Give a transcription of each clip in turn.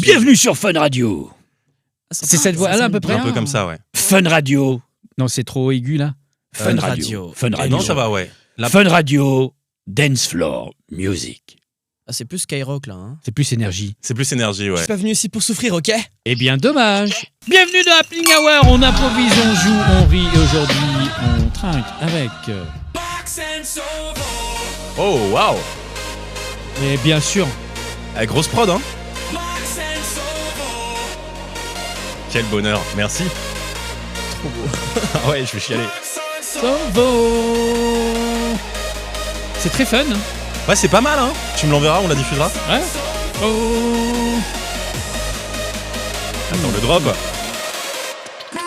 Bienvenue sur Fun Radio. C'est cette voix-là à peu près. Un peu comme ça, ouais. Fun Radio. Non, c'est trop aigu là. Fun Radio. Fun Radio. Non, ça va, ouais. Fun Radio. Dance Floor Music. Ah, c'est plus Skyrock là. Hein. C'est plus énergie. C'est plus énergie, ouais. Je suis pas venu ici pour souffrir, ok? Eh bien, dommage. Bienvenue dans Happening Hour. On improvise, on joue, on rit. Et aujourd'hui, on trinque avec. Oh, waouh. Et bien sûr. Grosse prod, hein. Quel bonheur, merci. Trop beau. Ah ouais, je vais chialer. Sovo. C'est très fun. Hein. Ouais, c'est pas mal, hein. Tu me l'enverras, on la diffusera. Ouais. Oh. Attends, le drop. Je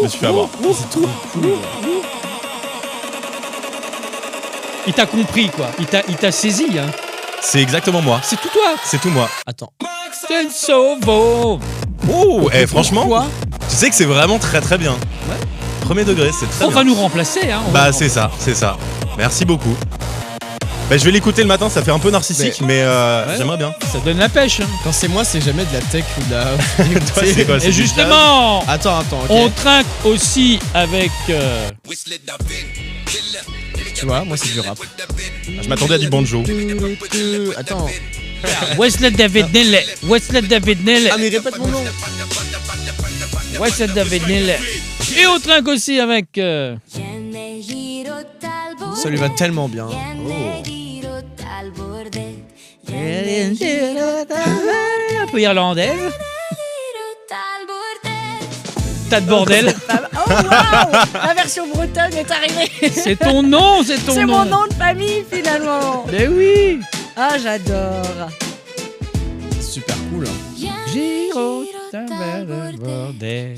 me suis fait avoir. C'est trop cool. Il t'a compris, quoi. Il t'a saisi, hein. C'est exactement moi. C'est tout toi. C'est tout moi. Attends. C'est Sovo. Oh, franchement, Quoi? tu sais que c'est vraiment très très bien. Ouais. Premier degré, c'est très On bien. va nous remplacer, hein. Bah c'est ça. Merci beaucoup. Bah, je vais l'écouter le matin, ça fait un peu narcissique, mais Ouais. j'aimerais bien. Ça donne la pêche. Hein. Quand c'est moi, c'est jamais de la tech ou de la. Toi, c'est quoi, c'est Et du justement, Attends, ok. on trinque aussi avec. Tu vois, moi c'est du rap. jazz. Je m'attendais à du banjo. Attends. Wesley David Nelly. Wesley David Nelly. Ah, mais répète mon nom. Wesley David Nelly. Et on trinque aussi avec. Ça lui va tellement bien. Un peu irlandaise. Tas de bordel. Oh waouh, la version bretonne est arrivée. C'est ton nom, c'est ton nom. C'est mon nom de famille finalement. Mais oui. Ah, j'adore. Super cool. Giro, bordel.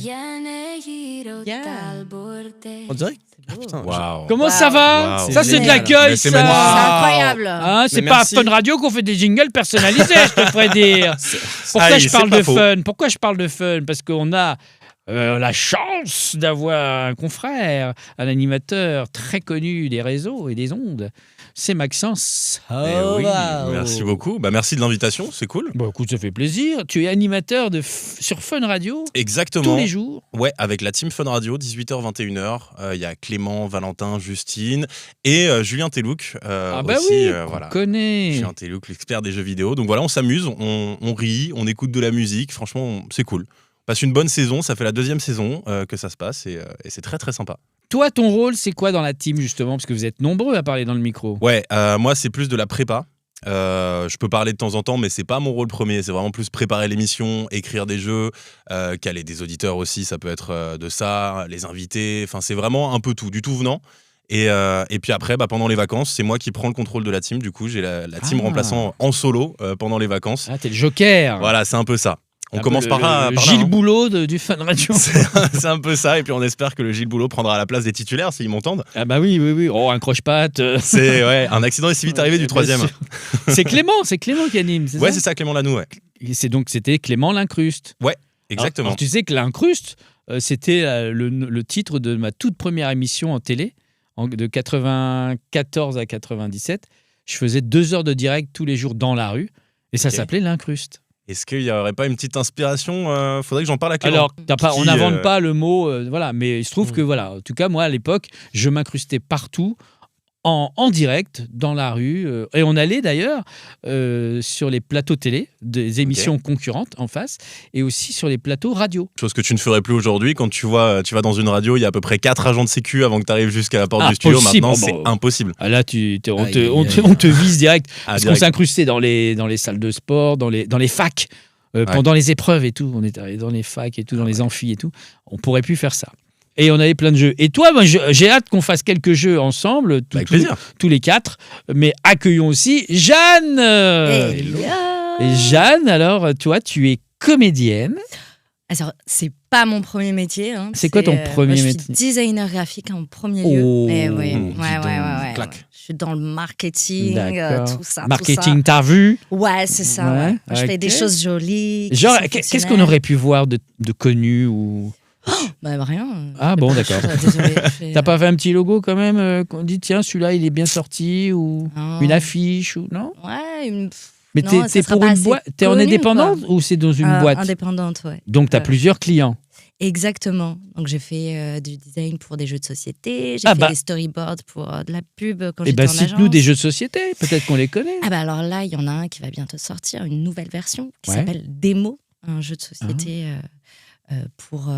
On dirait. Ah, putain, Waouh. Comment ça va? Waouh. Ça c'est de Génial. l'accueil, Mais c'est ça. magnifique. C'est Waouh. incroyable. Hein, c'est Mais pas à merci. Fun Radio qu'on fait des jingles personnalisés, je te ferais dire. Pourquoi Aïe, je c'est parle pas de faux. fun? Pourquoi je parle de fun? Parce qu'on a la chance d'avoir un confrère, un animateur très connu des réseaux et des ondes. C'est Maxence. Eh oui, merci beaucoup. Bah merci de l'invitation, c'est cool. Bon, écoute, ça fait plaisir. Tu es animateur sur Fun Radio Exactement. tous les jours. Ouais, avec la team Fun Radio, 18h-21h. Il y a Clément, Valentin, Justine et Julien Telouk. Ah bah aussi, oui, voilà. on connaît. Julien Telouk, l'expert des jeux vidéo. Donc voilà, on s'amuse, on rit, on écoute de la musique. Franchement, c'est cool. On passe une bonne saison, ça fait la 2e saison que ça se passe et c'est très très sympa. Toi, ton rôle, c'est quoi dans la team, justement? Parce que vous êtes nombreux à parler dans le micro. Ouais, moi c'est plus de la prépa. Je peux parler de temps en temps, mais c'est pas mon rôle premier. C'est vraiment plus préparer l'émission, écrire des jeux, caler des auditeurs aussi. Ça peut être de ça, les invités. Enfin, c'est vraiment un peu tout, du tout venant. Et puis après, pendant les vacances, c'est moi qui prends le contrôle de la team. Du coup, j'ai la team remplaçant en solo pendant les vacances. Ah, t'es le joker. Voilà, c'est un peu ça. On Un commence peu par là. Gilles hein. Boulot du Fun Radio. C'est un peu ça. Et puis on espère que le Gilles Boulot prendra la place des titulaires s'ils m'entendent. Ah bah oui. Oh, un croche-patte. C'est un accident est si vite arrivé du 3e. C'est Clément qui anime, c'est Ouais, ça? c'est ça, Clément Lanoux, ouais. C'était Clément L'incruste. Exactement. Alors, tu sais que L'Incruste, c'était le titre de ma toute première émission en télé, de 94 à 97. Je faisais 2 heures de direct tous les jours dans la rue, et ça Ok. s'appelait L'Incruste. Est-ce qu'il n'y aurait pas une petite inspiration Faudrait que j'en parle à Clément. Alors, on Qui, n'invente pas le mot, voilà, mais il se trouve que, voilà, en tout cas, moi, à l'époque, je m'incrustais partout, en direct, dans la rue, et on allait d'ailleurs sur les plateaux télé, des émissions concurrentes en face, et aussi sur les plateaux radio. Chose que tu ne ferais plus aujourd'hui. Quand tu vas dans une radio, il y a à peu près 4 agents de sécu avant que tu arrives jusqu'à la porte Ah, du studio. possible. Maintenant, Oh, c'est bah, impossible. Ah, là, on Aïe, aïe, aïe. te vise direct, parce qu'on direct. s'incrustait dans les salles de sport, dans les facs, pendant les épreuves et tout. On était allé dans les facs et tout, dans les amphis et tout. On pourrait plus faire ça. Et on avait plein de jeux. Et toi, moi, j'ai hâte qu'on fasse quelques jeux ensemble, Avec plaisir. tous les 4. Mais accueillons aussi Jeanne. Et Jeanne, alors, toi, tu es comédienne. Alors, c'est pas mon premier métier. Hein. C'est quoi ton premier moi, métier? Je suis designer graphique en premier Oh, lieu. Eh oui, dis ouais. claque. Je suis dans le marketing, D'accord. tout ça. Marketing, t'as vu? Ouais, c'est ça. Ouais, Ouais. Moi, je fais ok. des choses jolies. qui Genre, sont qu'est-ce qu'on fonctionnelles. aurait pu voir de connu ou... Bah, rien. Ah bon, d'accord. Désolée. T'as pas fait un petit logo quand même qu'on dit tiens celui-là il est bien sorti ou Non. une affiche ou non? Ouais, Mais Non, t'es ça sera pour pas une assez boîte, t'es en connu, indépendante quoi. ou c'est dans une boîte? Indépendante, ouais. Donc t'as plusieurs clients. Exactement. Donc j'ai fait du design pour des jeux de société, j'ai Ah fait bah. des storyboards pour de la pub quand Eh j'étais ben, en cite-nous agence. des jeux de société, peut-être qu'on les connaît. Ah bah alors là, il y en a un qui va bientôt sortir, une nouvelle version qui Ouais. s'appelle Démo, un jeu de société pour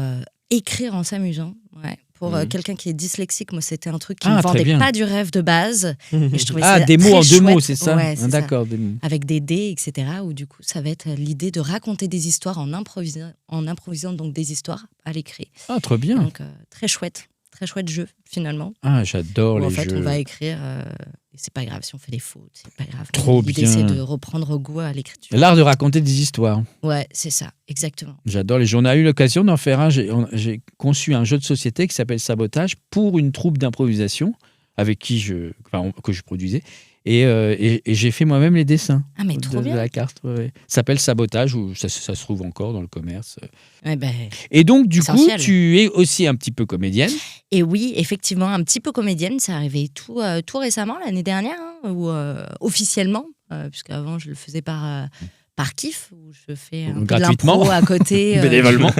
écrire en s'amusant. Ouais. Pour quelqu'un qui est dyslexique, moi c'était un truc qui Ah, me très vendait bien. pas du rêve de base. Et je trouvais Ah, ça des mots très en 2 mots, chouette. c'est ça? Ouais, c'est ça. D'accord, des mots. Avec des dés, etc. Où du coup, ça va être l'idée de raconter des histoires en improvisant donc des histoires à l'écrit. Ah, trop bien. Donc très chouette jeu finalement. Ah, j'adore Où, les en fait, jeux. on va écrire. Et c'est pas grave si on fait des fautes, c'est pas grave. Trop L'idée, bien. c'est de reprendre goût à l'écriture. L'art de raconter des histoires. Ouais, c'est ça, exactement. J'adore les jeux. On a eu l'occasion d'en faire un. J'ai conçu un jeu de société qui s'appelle Sabotage pour une troupe d'improvisation avec qui que je produisais. Et j'ai fait moi-même les dessins Ah, mais trop de bien. la carte. Ouais. Ça s'appelle Sabotage, ou ça se trouve encore dans le commerce. Ouais, ben, Et donc, du coup, Essentiel. tu es aussi un petit peu comédienne. Et oui, effectivement, un petit peu comédienne, c'est arrivé tout récemment, l'année dernière, hein, ou officiellement, puisqu'avant je le faisais par kiff, où je fais un peu de Gratuitement. l'impro à côté, Bénévolement.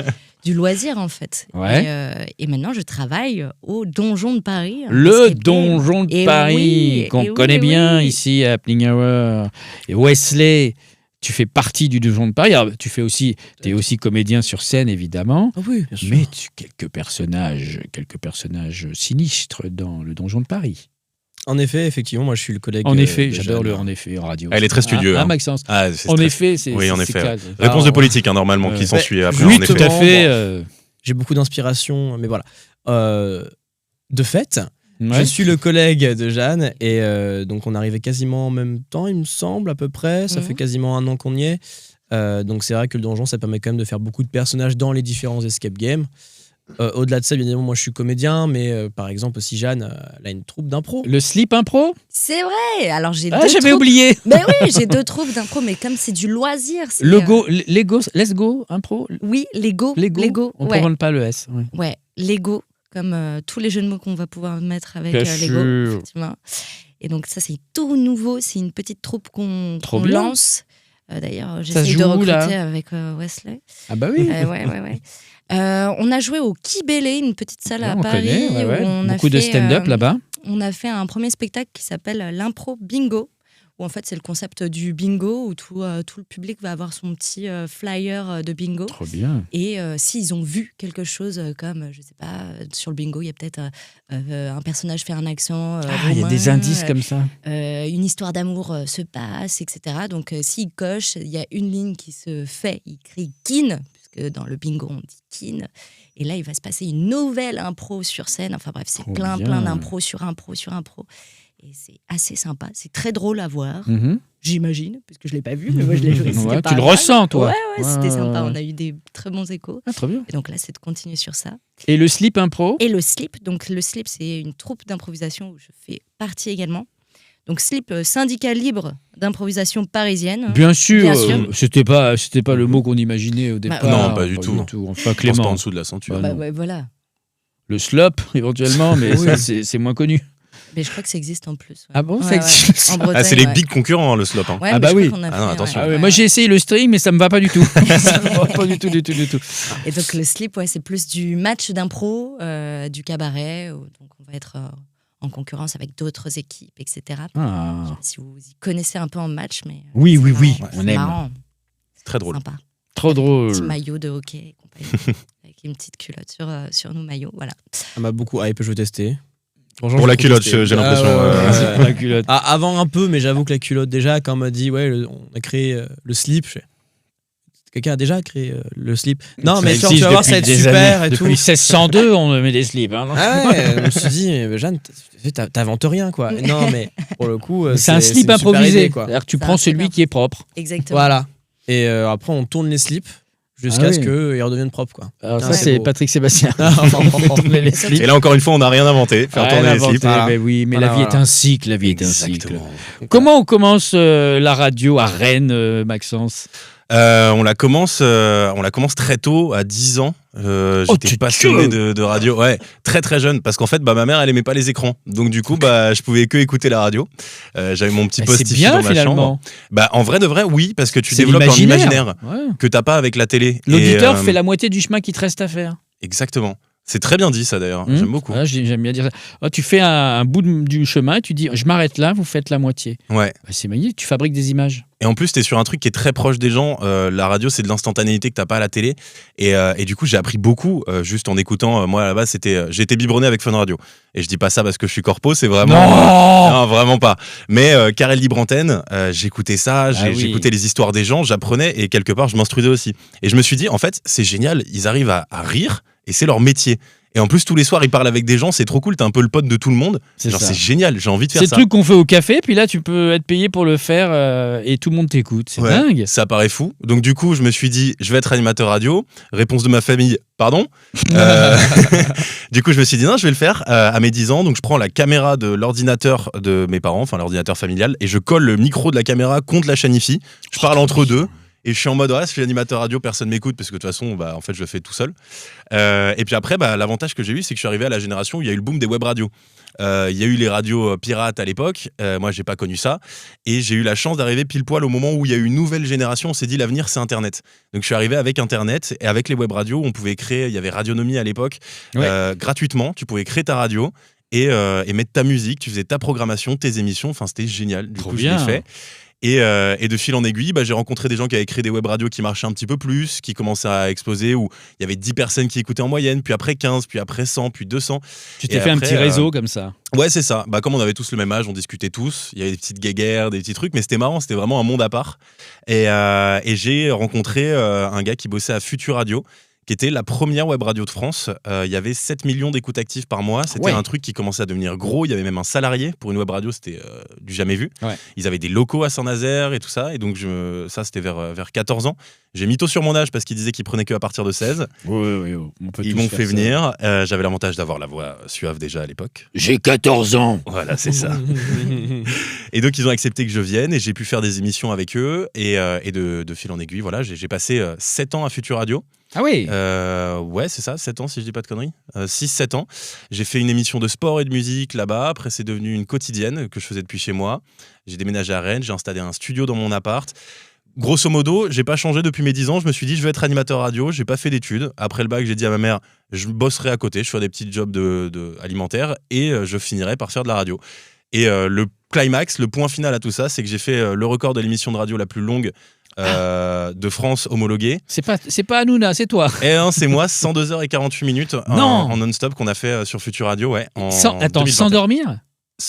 du loisir en fait. Ouais. Et maintenant je travaille au Donjon de Paris. un Le escape game. Donjon de Et Paris, oui, qu'on et oui, connaît et bien oui. ici à Plingauer. Et Wesley, tu fais partie du Donjon de Paris. Alors, tu es aussi comédien sur scène, évidemment. Ah oui, bien sûr. Mais quelques personnages sinistres dans le Donjon de Paris. En effet, effectivement, moi je suis le collègue. En effet, de j'adore Jeanne. le en effet en radio. Elle est très studieux, Ah, hein. Maxence. Ah, c'est En très- effet, c'est Oui, en c'est effet. calme. Réponse de Alors, politique, hein, normalement, ouais. qui s'ensuit Ouais, après. Oui, en tout effet. à fait. J'ai beaucoup d'inspiration, mais voilà. De fait, je Ouais. suis le collègue de Jeanne et donc on arrivait quasiment en même temps, il me semble, à peu près. Ça Mhm. fait quasiment 1 an qu'on y est. Donc c'est vrai que le donjon, ça permet quand même de faire beaucoup de personnages dans les différents escape games. Au-delà de ça, bien évidemment, moi je suis comédien, mais par exemple aussi Jeanne, elle a une troupe d'impro. Le slip impro. C'est vrai. Alors j'ai Ah, deux j'avais troupes. oublié. Ben oui, j'ai 2 troupes d'impro, mais comme c'est du loisir. c'est, Lego, Lego, let's go impro. Oui, Lego. On ne ouais. prend pas le S. Ouais. Ouais, Lego, comme tous les jeux de mots qu'on va pouvoir mettre avec Bien Lego, sûr. effectivement. Et donc ça, c'est tout nouveau. C'est une petite troupe qu'on Trop bien. lance. D'ailleurs, Ça j'essaye se de joue, recruter là avec Wesley. Ah bah oui. Ouais. On a joué au Kibélé, une petite salle à on Paris. connaît, ouais, ouais. Où on a Beaucoup de fait, stand-up là-bas. On a fait un premier spectacle qui s'appelle l'impro bingo, où en fait c'est le concept du bingo, où tout le public va avoir son petit flyer de bingo. Trop bien. Et s'ils ont vu quelque chose comme, je sais pas, sur le bingo, il y a peut-être un personnage fait un accent Il y a des romain, indices comme ça. une histoire d'amour se passe, etc. Donc s'ils cochent, il y a une ligne qui se fait, il crie « kin », puisque dans le bingo on dit « kin ». Et là, il va se passer une nouvelle impro sur scène. Enfin bref, c'est Trop plein bien. d'impro sur impro. Et c'est assez sympa, c'est très drôle à voir. Mhm. J'imagine, parce que je l'ai pas vu, mais moi je l'ai joué. c'était Ouais, pas tu le mal. ressens, toi. Ouais, c'était Ouais, sympa. ouais. On a eu des très bons échos. Ah, trop bien. Et donc là, c'est de continuer sur ça. Et le slip impro. Et le slip, donc le slip, c'est une troupe d'improvisation où je fais partie également. Donc slip, syndicat libre d'improvisation parisienne. Bien sûr, Bien sûr. c'était pas le mot qu'on imaginait au départ. non, pas du tout. Enfin, Je pense pas Clément. en dessous de la ceinture. Bah, Bah non. ouais, voilà. Le slop, éventuellement, mais Oui. ça, c'est moins connu. Mais je crois que ça existe en plus. ouais. Ah bon, ça Ouais, existe, ouais. ça En Bretagne, Ah, c'est les ouais. big concurrents, hein, le slop. Hein. Ouais, Ah mais bah je crois oui. qu'on a Ah non, fait, attention. Ah ouais, ouais. moi, j'ai essayé le string, mais ça me va pas du tout. Ça me va pas du tout. Et donc le slip, ouais, c'est plus du match d'impro, du cabaret. Donc on va être en concurrence avec d'autres équipes, etc. Je sais Ah. pas si vous y connaissez un peu en match, mais Oui, c'est oui, oui, marrant, on c'est aime. marrant, C'est très drôle. sympa. Trop Petit drôle. maillot de hockey et compagnie, avec une petite culotte sur nos maillots, voilà. Ça m'a beaucoup hype, je veux tester. Franchement, Pour je la veux culotte, tester. j'ai l'impression. Pour la culotte. Ah, avant un peu, mais j'avoue que la culotte, déjà, quand on m'a dit, ouais, on a créé le slip, quelqu'un a déjà créé le slip. Non, mais Ça tu existe vas voir, ça va depuis être des super années. et tout. Depuis 1602, on met des slips. Hein. Ah ouais, je me suis dit, mais Jeanne, t'inventes rien, quoi. Non, mais pour le coup, C'est un slip une super improvisé. idée, quoi. C'est-à-dire que tu C'est un prends slip celui qui est propre. Exactement. Voilà. Et après, on tourne les slips jusqu'à Ah ce oui. qu'ils redeviennent propres, quoi. Alors ça, Ouais. c'est Beau. Patrick Sébastien. Ah, Tourner les slips. Et là, encore une fois, on n'a rien inventé. Faire Rien tourner les inventé, slips. Voilà. mais oui, mais Voilà, la vie est voilà. un cycle. La vie est un cycle. Exactement. Comment on commence la radio à Rennes, Maxence? On la commence très tôt, à 10 ans. J'étais passionné de radio. Ouais, très très jeune. Parce qu'en fait, ma mère, elle aimait pas les écrans. Donc du coup, je pouvais que écouter la radio. J'avais mon petit post-it dans ma chambre. En vrai de vrai, oui, parce que tu développes un imaginaire que t'as pas avec la télé. L'auditeur fait la moitié du chemin qu'il te reste à faire. Exactement. C'est très bien dit ça d'ailleurs, j'aime beaucoup. Ouais, j'aime bien dire ça. Tu fais un bout du chemin et tu dis je m'arrête là, vous faites la moitié. Ouais. C'est magnifique, tu fabriques des images. Et en plus, t'es sur un truc qui est très proche des gens. La radio, c'est de l'instantanéité que t'as pas à la télé. Et du coup, j'ai appris beaucoup juste en écoutant. Moi, à la base, j'ai été biberonné avec Fun Radio. Et je dis pas ça parce que je suis corpo, c'est vraiment. Non, vraiment pas. Mais Carrel Libre Antenne, j'écoutais ça, j'écoutais les histoires des gens, j'apprenais et quelque part, je m'instruisais aussi. Et je me suis dit, en fait, c'est génial, ils arrivent à rire et c'est leur métier. Et en plus, tous les soirs, ils parlent avec des gens, c'est trop cool, t'es un peu le pote de tout le monde. C'est génial, j'ai envie de faire ça. C'est le truc qu'on fait au café, puis là, tu peux être payé pour le faire et tout le monde t'écoute. C'est dingue. Ça paraît fou. Donc, du coup, je me suis dit, je vais être animateur radio. Réponse de ma famille, pardon. Du coup, je me suis dit, non, je vais le faire à mes 10 ans. Donc, je prends la caméra de l'ordinateur de mes parents, enfin l'ordinateur familial, et je colle le micro de la caméra contre la chaîne IFI. Je parle entre deux. Et je suis en mode, je suis animateur radio, personne m'écoute parce que de toute façon, en fait, je le fais tout seul. Et puis après, l'avantage que j'ai eu, c'est que je suis arrivé à la génération où il y a eu le boom des web radios. Il y a eu les radios pirates à l'époque. Moi, j'ai pas connu ça. Et j'ai eu la chance d'arriver pile poil au moment où il y a eu une nouvelle génération. On s'est dit, l'avenir, c'est Internet. Donc, je suis arrivé avec Internet et avec les web radios. On pouvait créer, il y avait Radionomie à l'époque, gratuitement. Tu pouvais créer ta radio. Et mettre ta musique, tu faisais ta programmation, tes émissions. Enfin, c'était génial. Du coup, je l'ai fait. Et de fil en aiguille, j'ai rencontré des gens qui avaient créé des web radios qui marchaient un petit peu plus, qui commençaient à exploser, où il y avait 10 personnes qui écoutaient en moyenne, puis après 15, puis après 100, puis 200. Tu t'es fait un petit réseau comme ça. Ouais, c'est ça. Comme on avait tous le même âge, on discutait tous. Il y avait des petites guéguerres, des petits trucs, mais c'était marrant, c'était vraiment un monde à part. Et j'ai rencontré un gars qui bossait à Futur Radio, qui était la première web radio de France. Il y avait 7 millions d'écoutes actives par mois. C'était un truc qui commençait à devenir gros. Il y avait même un salarié pour une web radio. C'était du jamais vu. Ouais. Ils avaient des locaux à Saint-Nazaire et tout ça. Et donc, ça, c'était vers 14 ans. J'ai mytho sur mon âge parce qu'ils disaient qu'ils prenaient que à partir de 16. Oui, on peut Ils m'ont fait venir. J'avais l'avantage d'avoir la voix suave déjà à l'époque. J'ai 14 ans. Voilà, c'est ça. Et donc, ils ont accepté que je vienne et j'ai pu faire des émissions avec eux. Et de fil en aiguille, voilà, j'ai passé 7 ans à Futur Radio. Ah oui. Ouais, c'est ça, 7 ans si je dis pas de conneries. 6-7 ans. J'ai fait une émission de sport et de musique là-bas. Après, c'est devenu une quotidienne que je faisais depuis chez moi. J'ai déménagé à Rennes, j'ai installé un studio dans mon appart. Grosso modo, j'ai pas changé depuis mes 10 ans. Je me suis dit, je vais être animateur radio. J'ai pas fait d'études. Après le bac, j'ai dit à ma mère, je bosserai à côté. Je ferai des petits jobs de alimentaires et je finirai par faire de la radio. Et le climax, le point final à tout ça, c'est que j'ai fait le record de l'émission de radio la plus longue de France homologuée. C'est pas Hanouna, c'est toi. Et c'est moi, 102 h et 48 minutes en non-stop qu'on a fait sur Futur Radio. Ouais, sans dormir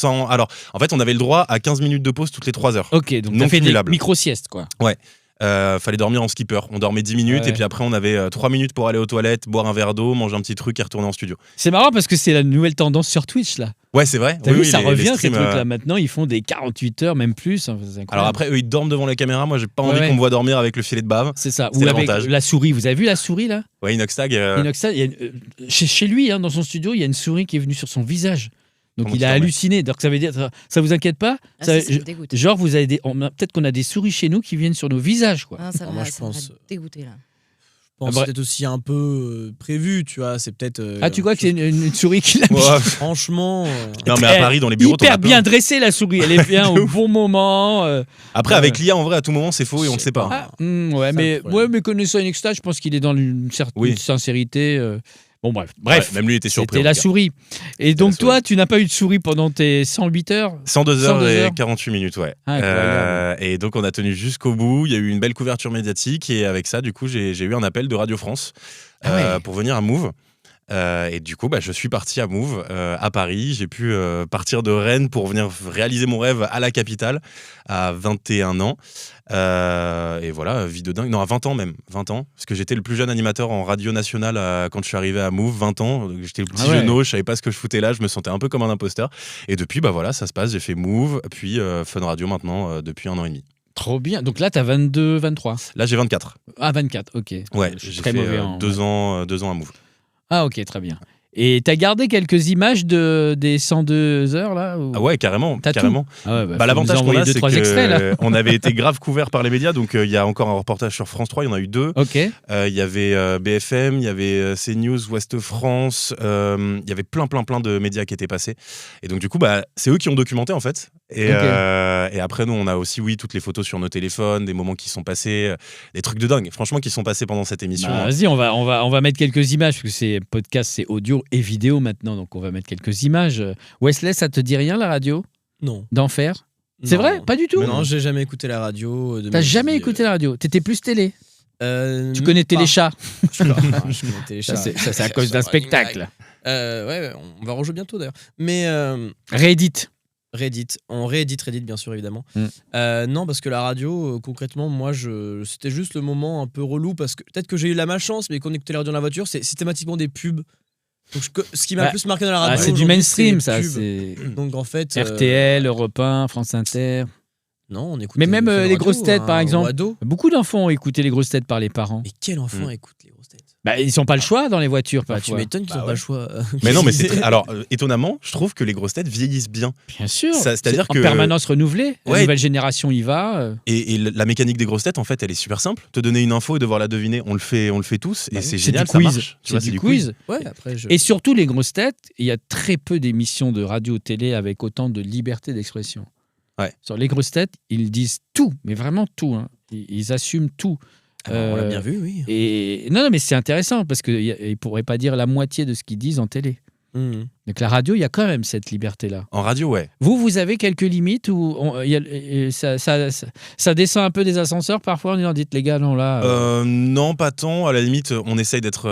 Alors, en fait, on avait le droit à 15 minutes de pause toutes les 3 heures. Ok, donc t'as fait des micro-siestes, quoi. Ouais. Fallait dormir en skipper. On dormait 10 minutes et puis après on avait 3 minutes pour aller aux toilettes, boire un verre d'eau, manger un petit truc et retourner en studio. C'est marrant parce que c'est la nouvelle tendance sur Twitch là. Ouais, c'est vrai. T'as vu, ça revient ces trucs-là. Maintenant, ils font des 48 heures, même plus. Alors après, eux, ils dorment devant la caméra. Moi, j'ai pas envie qu'on me voit dormir avec le filet de bave. C'est ça. Ou avec la souris. Vous avez vu la souris là? Ouais, Inoxtag. Chez lui, dans son studio, il y a une souris qui est venue sur son visage. Donc il a halluciné. Donc ça veut dire, ça vous inquiète pas? Ça me dégoûte. Genre vous avez peut-être qu'on a des souris chez nous qui viennent sur nos visages, quoi. Non, ça m'a dégoûté là. Je pense que c'est peut-être aussi un peu prévu, tu vois. C'est peut-être. Tu crois que c'est une souris qui l'a mis? Franchement. Non, mais à Paris, dans les bureaux, hyper bien dressée la souris. Elle est bien au bon moment. Après, avec l'IA, en vrai, à tout moment, c'est faux et on ne sait pas. Mais connaissant Inoxtag, je pense qu'il est dans une certaine sincérité. Bon, bref. Ouais, même lui était surpris. C'était la souris. Et donc, toi, tu n'as pas eu de souris pendant tes 108 heures 102 heures et 48 minutes, ouais. Et donc, on a tenu jusqu'au bout. Il y a eu une belle couverture médiatique. Et avec ça, du coup, j'ai eu un appel de Radio France pour venir à Move. Et du coup, je suis parti à Move, à Paris. J'ai pu partir de Rennes pour venir réaliser mon rêve à la capitale à 21 ans. Et voilà, vie de dingue. Non, à 20 ans même. 20 ans. Parce que j'étais le plus jeune animateur en radio nationale quand je suis arrivé à Move, 20 ans. J'étais le petit jeuneau, je savais pas ce que je foutais là. Je me sentais un peu comme un imposteur. Et depuis, voilà, ça se passe. J'ai fait Move, puis Fun Radio maintenant, depuis 1 an et demi. Trop bien. Donc là, t'as 22, 23. Là, j'ai 24. Ah, 24, ok. Ouais, j'ai fait 2 ans à Move. Ah, ok, très bien. Et t'as gardé quelques images des 102 heures là ou... Ah ouais, carrément. T'as tout carrément. Ah ouais, faut L'avantage nous qu'on envoyer a, deux, c'est trois extraits, là. qu'on avait été grave couvert par les médias. Donc, il y a encore un reportage sur France 3, il y en a eu 2. Ok. Il y avait BFM, il y avait CNews, Ouest France. Il y avait plein de médias qui étaient passés. Et donc, du coup, c'est eux qui ont documenté, en fait. Et après, nous, on a aussi, toutes les photos sur nos téléphones, des moments qui sont passés, des trucs de dingue, franchement, qui sont passés pendant cette émission. Vas-y, on va mettre quelques images, parce que c'est podcast, c'est audio et vidéo maintenant, donc on va mettre quelques images. Wesley, ça te dit rien la radio Non. d'Enfer? C'est Non. vrai? Pas du tout? Non, j'ai jamais écouté la radio. T'as jamais écouté la radio? T'étais plus télé? Tu connais pas. Téléchat? Je connais Téléchat. Ça, c'est à cause d'un spectacle. Ouais, on va rejouer bientôt d'ailleurs. Mais Reddit. on réédite Reddit bien sûr évidemment. Non, parce que la radio, concrètement, moi, c'était juste le moment un peu relou parce que peut-être que j'ai eu la malchance, mais quand on écoutait la radio dans la voiture, c'est systématiquement des pubs. Donc, ce qui m'a le plus marqué dans la radio, c'est du aujourd'hui, mainstream, c'est ça. les pubs. Donc en fait, RTL, Europe 1, France Inter. non, on écoute. Mais même les grosses têtes, par exemple. Ado. Beaucoup d'enfants ont écouté les grosses têtes par les parents. Mais quel enfant écoute les grosses têtes? Ils n'ont pas le choix dans les voitures, Tu parfois. m'étonnes qu'ils n'ont pas le choix. Mais non, mais alors, étonnamment, je trouve que les grosses têtes vieillissent bien. Bien sûr. C'est-à-dire en que permanence renouvelée. La Ouais. nouvelle génération y va. Et la mécanique des grosses têtes, en fait, elle est super simple. Te donner une info et devoir la deviner, on le fait tous. Et c'est génial, du ça quiz. marche. Tu vois, C'est du quiz. Ouais, après, Et surtout, les grosses têtes, il y a très peu d'émissions de radio-télé avec autant de liberté d'expression. Ouais. Sur les grosses têtes, ils disent tout, mais vraiment tout. Hein. Ils assument tout. on l'a bien vu, oui. Et non, mais c'est intéressant parce qu'ils ne pourraient pas dire la moitié de ce qu'ils disent en télé. Donc la radio, il y a quand même cette liberté-là. En radio, ouais. Vous avez quelques limites où ça descend un peu des ascenseurs parfois en disant dites les gars, non là. Non, pas tant. À la limite, on essaye d'être.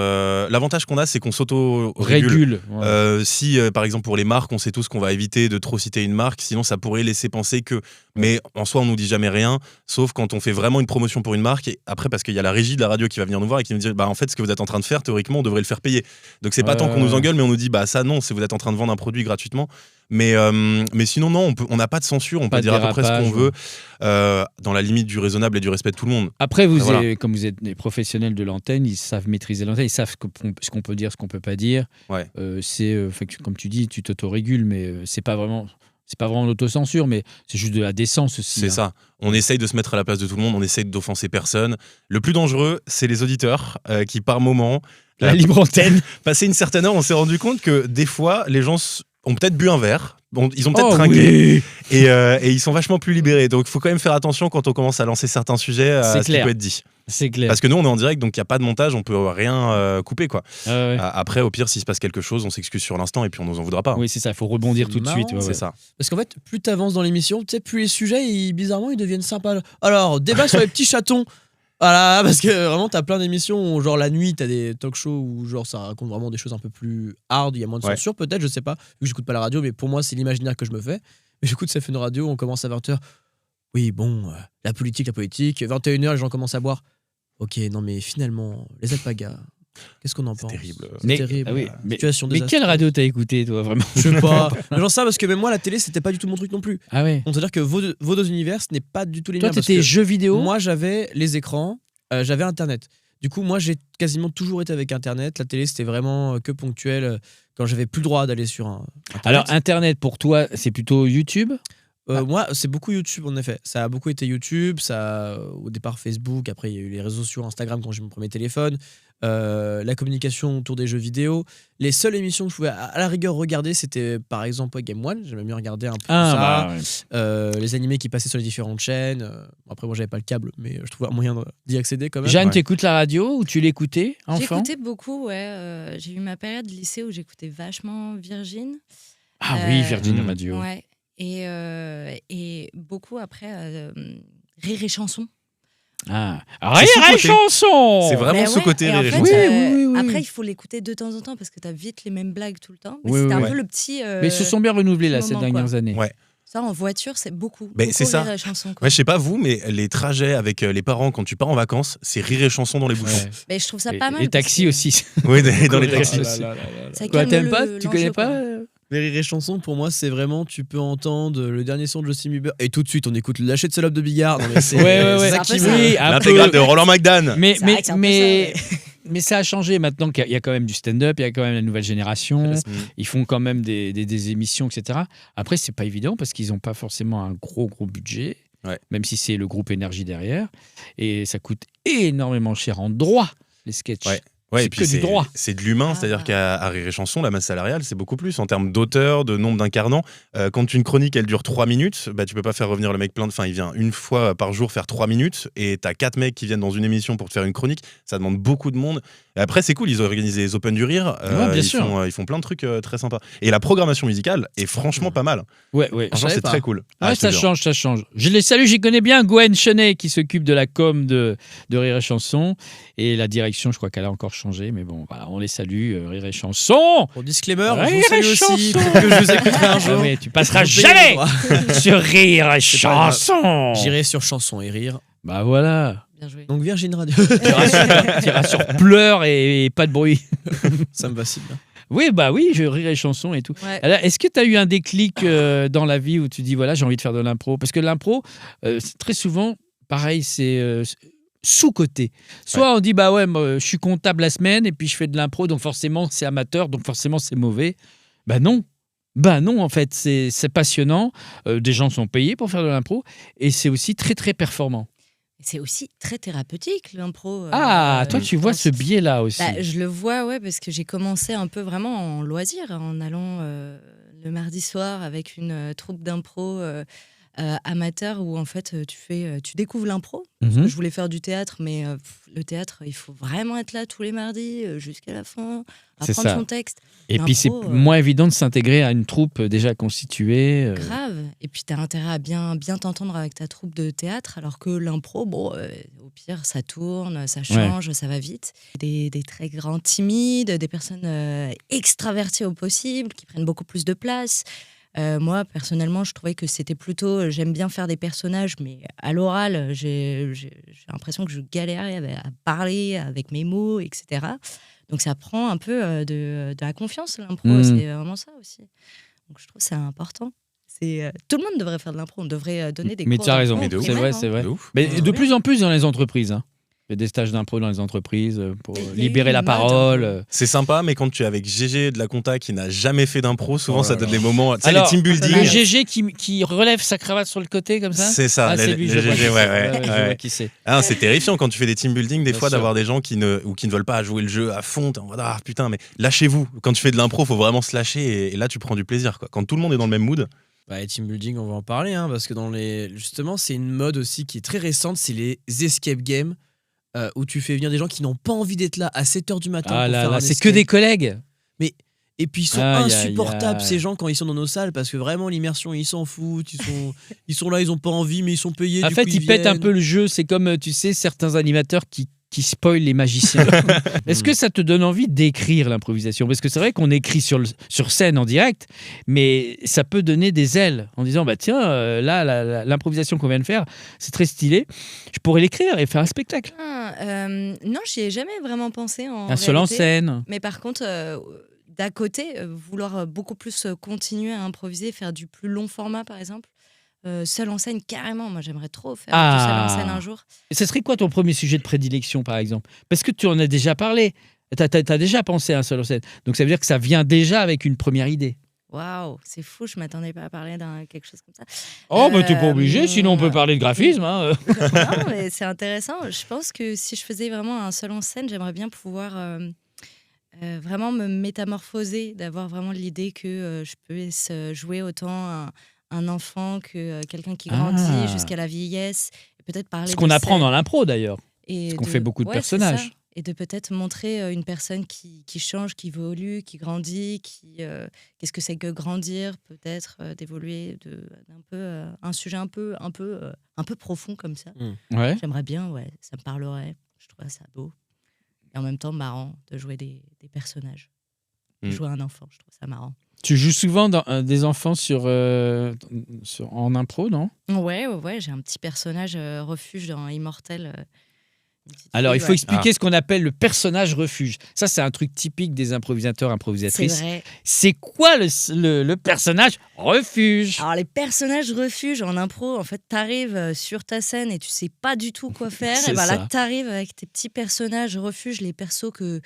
L'avantage qu'on a, c'est qu'on s'auto-régule. Régule. Ouais. Si, par exemple, pour les marques, on sait tous qu'on va éviter de trop citer une marque, sinon ça pourrait laisser penser que. Mais en soi, on nous dit jamais rien, sauf quand on fait vraiment une promotion pour une marque. Et après, parce qu'il y a la régie de la radio qui va venir nous voir et qui nous dit en fait, ce que vous êtes en train de faire, théoriquement, on devrait le faire payer. Donc c'est pas tant qu'on nous engueule, mais on nous dit ça non, c'est vous êtes en train de vendre un produit gratuitement. Mais sinon, non, on n'a pas de censure, on peut dire à peu près ce qu'on veut, dans la limite du raisonnable et du respect de tout le monde. Après, comme vous êtes des professionnels de l'antenne, ils savent maîtriser l'antenne, ils savent ce qu'on peut dire, ce qu'on peut pas dire. Ouais. Comme tu dis, tu t'auto-régules, mais c'est pas vraiment l'autocensure, mais c'est juste de la décence aussi. C'est ça. On essaye de se mettre à la place de tout le monde, on essaye d'offenser personne. Le plus dangereux, c'est les auditeurs qui, par moment, la libre antenne. Passé une certaine heure, on s'est rendu compte que des fois, les gens ont peut-être bu un verre, ils ont peut-être trinqué, et ils sont vachement plus libérés. Donc, il faut quand même faire attention quand on commence à lancer certains sujets à ce qui peut être dit. C'est clair. Parce que nous, on est en direct, donc il n'y a pas de montage, on peut rien couper, quoi. Ouais. Après, au pire, s'il se passe quelque chose, on s'excuse sur l'instant et puis on nous en voudra pas. Oui, c'est ça, il faut rebondir tout de suite. C'est ça. Parce qu'en fait, plus t'avances dans l'émission, tu sais, plus les sujets, bizarrement, ils deviennent sympas. Alors, débat sur les petits chatons. Voilà, parce que vraiment, t'as plein d'émissions où, genre, la nuit, t'as des talk shows où, genre, ça raconte vraiment des choses un peu plus hard, il y a moins de censure, peut-être, je sais pas, vu que j'écoute pas la radio, mais pour moi, c'est l'imaginaire que je me fais. Mais j'écoute, ça fait une radio, on commence à 20h. Oui, bon, la politique, 21h, les gens commencent à boire. Ok, non, mais finalement, les alpagas, qu'est-ce qu'on en pense? Terrible. C'est terrible. Ah oui, mais Situation quelle radio t'as écouté, toi, vraiment? Je sais pas. Mais j'en sais parce que même moi, la télé, c'était pas du tout mon truc non plus. Ah ouais. On veut dire que vos deux univers, ce n'est pas du tout les Toi, miens. t'étais jeux vidéo? Moi, j'avais les écrans, j'avais Internet. Du coup, moi, j'ai quasiment toujours été avec Internet. La télé, c'était vraiment que ponctuel quand j'avais plus le droit d'aller sur un Internet. Alors, Internet, pour toi, c'est plutôt YouTube? Moi, c'est beaucoup YouTube, en effet. Ça a beaucoup été YouTube, au départ Facebook, après il y a eu les réseaux sociaux, Instagram quand j'ai mon premier téléphone, la communication autour des jeux vidéo. Les seules émissions que je pouvais à la rigueur regarder, c'était par exemple Game One. J'aimais mieux regarder un peu les animés qui passaient sur les différentes chaînes. Après, moi, j'avais pas le câble, mais je trouvais un moyen d'y accéder quand même. Jeanne, t'écoutes la radio ou tu l'écoutais enfant? J'écoutais beaucoup, ouais. J'ai eu ma période de lycée où j'écoutais vachement Virgin. Ah oui, Virgin Radio. Ouais. Et beaucoup après Rire et Chanson. Ah, Rire et Chanson. C'est vraiment ce côté Rire et Chanson. Oui. Après, il faut l'écouter de temps en temps parce que t'as vite les mêmes blagues tout le temps. Mais Oui, c'était oui, un peu le petit. Mais ils se sont bien renouvelés là ces moment, dernières années. Ouais. Ça, en voiture, c'est beaucoup. Mais beaucoup c'est ça. Rire et Chanson, quoi. Ouais, je sais pas vous, mais les trajets avec les parents quand tu pars en vacances, c'est Rire et Chanson dans les bouchons. Ouais. Mais je trouve ça Et pas mal. les taxis aussi. Oui, dans les taxis. Ça Quoi, calme t'aimes pas? Tu l'enjeu, connais pas? quoi. Les rires et chansons, pour moi, c'est vraiment, tu peux entendre le dernier son de Justin Bieber et tout de suite, on écoute Lâcher de salope de Bigard. Non, mais c'est Ouais. c'est ça C'est qui un peu me- ça. Oui, L'intégrale de Roland McDan. Mais C'est vrai que c'est un peu ça, ouais. Mais ça a changé maintenant qu'il y a quand même du stand-up, il y a quand même la nouvelle génération. Ils font quand même des émissions, etc. Après, c'est pas évident parce qu'ils n'ont pas forcément un gros budget, même si c'est le groupe Énergie derrière. Et ça coûte énormément cher en droit, les sketchs. Ouais, c'est et puis que du droit. C'est de l'humain, c'est-à-dire qu'à Rire et Chanson, la masse salariale, c'est beaucoup plus en termes d'auteur, de nombre d'incarnants. Quand une chronique, elle dure 3 minutes, bah, tu peux pas faire revenir le mec plein de... Enfin, il vient une fois par jour faire 3 minutes, et t'as 4 mecs qui viennent dans une émission pour te faire une chronique. Ça demande beaucoup de monde. Et après, c'est cool, ils ont organisé les Open du Rire. Ils font plein de trucs très sympas. Et la programmation musicale est franchement pas mal. Ouais. Franchement, c'est très cool. Ça change. Je les salue, j'y connais bien Gwen Chenet qui s'occupe de la com de Rire et Chanson. Et la direction, je crois qu'elle a encore changé. Mais bon, voilà, on les salue, Rire et Chanson. Pour disclaimer, Rire je vous salue et aussi. Chanson. Peut-être que je vous écouterai un jour. Mais tu passeras Je paye jamais les droits. sur Rire et C'est pas grave. Chanson. J'irai sur Chanson et Rire. Bah voilà. Bien joué. Donc Virgin Radio. T'iras sur Pleurs et pas de bruit. Ça me vacille bien. Oui, je Rire et Chanson et tout. Ouais. Alors, est-ce que tu as eu un déclic dans la vie où tu dis, voilà, j'ai envie de faire de l'impro? Parce que l'impro, c'est très souvent, pareil, c'est sous-côté. Soit on dit, bah ouais, moi, je suis comptable la semaine et puis je fais de l'impro, donc forcément c'est amateur, donc forcément c'est mauvais. Bah non, en fait, c'est passionnant. Des gens sont payés pour faire de l'impro et c'est aussi très, très performant. C'est aussi très thérapeutique, l'impro. Toi, je tu vois pense. ce biais-là aussi. Bah, je le vois, parce que j'ai commencé un peu vraiment en loisir, en allant le mardi soir avec une troupe d'impro amateur où en fait tu découvres l'impro. Parce que je voulais faire du théâtre, mais le théâtre, il faut vraiment être là tous les mardis jusqu'à la fin, C'est apprendre ça. son texte. Et puis c'est L'impro, moins évident de s'intégrer à une troupe déjà constituée. Grave. Et puis, tu as intérêt à bien t'entendre avec ta troupe de théâtre, alors que l'impro, au pire, ça tourne, ça change, ça va vite. Des très grands timides, des personnes extraverties au possible, qui prennent beaucoup plus de place. Moi, personnellement, je trouvais que c'était plutôt... J'aime bien faire des personnages, mais à l'oral, j'ai l'impression que je galérais à parler avec mes mots, etc. Donc, ça prend un peu de la confiance, l'impro. C'est vraiment ça aussi. Donc, je trouve que c'est important. Tout le monde devrait faire de l'impro. On devrait donner des cours. Mais tu as raison, d'impro c'est vrai, primaire, c'est vrai. De ouf. Mais Ouais. de plus en plus dans les entreprises. Hein. Il y a des stages d'impro dans les entreprises pour Il y a eu libérer une la mode, parole. C'est sympa, mais quand tu es avec GG de la compta qui n'a jamais fait d'impro, souvent Oh ça là donne là. des moments. Tu sais, les Alors, team un building. GG qui relève sa cravate sur le côté comme ça. C'est ça, C'est les lui, je vois GG, qui ouais, c'est. Je ouais. vois qui c'est. Ah, c'est terrifiant quand tu fais des team building, des Bien fois, sûr. d'avoir des gens qui ne veulent pas jouer le jeu à fond. T'es en mode, ah putain, mais lâchez-vous. Quand tu fais de l'impro, faut vraiment se lâcher et là, tu prends du plaisir, quoi. Quand tout le monde est dans le même mood. Bah, les team building, on va en parler, parce que justement, c'est une mode aussi qui est très récente, c'est les escape games, où tu fais venir des gens qui n'ont pas envie d'être là à 7h du matin Ah pour là faire là, un c'est que escape. des collègues. Et puis ils sont Aïe, aïe, insupportables, aïe. ces gens, quand ils sont dans nos salles, parce que vraiment, l'immersion, ils s'en foutent, ils sont là, ils ont pas envie, mais ils sont payés. En du fait, coup, ils pètent un viennent. peu le jeu. C'est comme, tu sais, certains animateurs qui spoilent les magiciens. Est-ce que ça te donne envie d'écrire l'improvisation? Parce que c'est vrai qu'on écrit sur scène en direct, mais ça peut donner des ailes en disant, bah tiens, là, l'improvisation qu'on vient de faire, c'est très stylé. Je pourrais l'écrire et faire un spectacle. Non, j'y ai jamais vraiment pensé en Un seul en réalité. scène. Mais par contre, d'à côté, vouloir beaucoup plus continuer à improviser, faire du plus long format, par exemple. Seul en scène, carrément. Moi, j'aimerais trop faire du seul en scène un jour. Et ce serait quoi ton premier sujet de prédilection, par exemple? Parce que tu en as déjà parlé. T'as déjà pensé à un seul en scène. Donc ça veut dire que ça vient déjà avec une première idée. Waouh, c'est fou, je m'attendais pas à parler d'un quelque chose comme ça. Oh, mais t'es pas obligé, sinon on peut parler de graphisme. Hein. Non, mais c'est intéressant. Je pense que si je faisais vraiment un seul en scène, j'aimerais bien pouvoir vraiment me métamorphoser, d'avoir vraiment l'idée que je puisse jouer autant un enfant que quelqu'un qui grandit jusqu'à la vieillesse. Et peut-être parler Ce qu'on de apprend cette- dans l'impro d'ailleurs. et Parce qu'on fait beaucoup de ouais, c'est personnages. ça. Et de peut-être montrer une personne qui change, qui évolue, qui grandit, qu'est-ce que c'est que grandir, peut-être d'évoluer d'un peu un sujet un peu profond comme ça. Ouais. J'aimerais bien, ça me parlerait. Je trouverais ça beau et en même temps marrant de jouer des personnages, de jouer un enfant. Je trouve ça marrant. Tu joues souvent des enfants en impro, non? Ouais, j'ai un petit personnage refuge dans Immortel Alors, il faut Ouais. expliquer ce qu'on appelle le personnage refuge. Ça, c'est un truc typique des improvisateurs, C'est improvisatrices. vrai. C'est quoi le personnage refuge? Alors, les personnages refuges en impro, en fait, t'arrives sur ta scène et tu sais pas du tout quoi faire. C'est Et ben là, ça. t'arrives avec tes petits personnages refuges, les persos que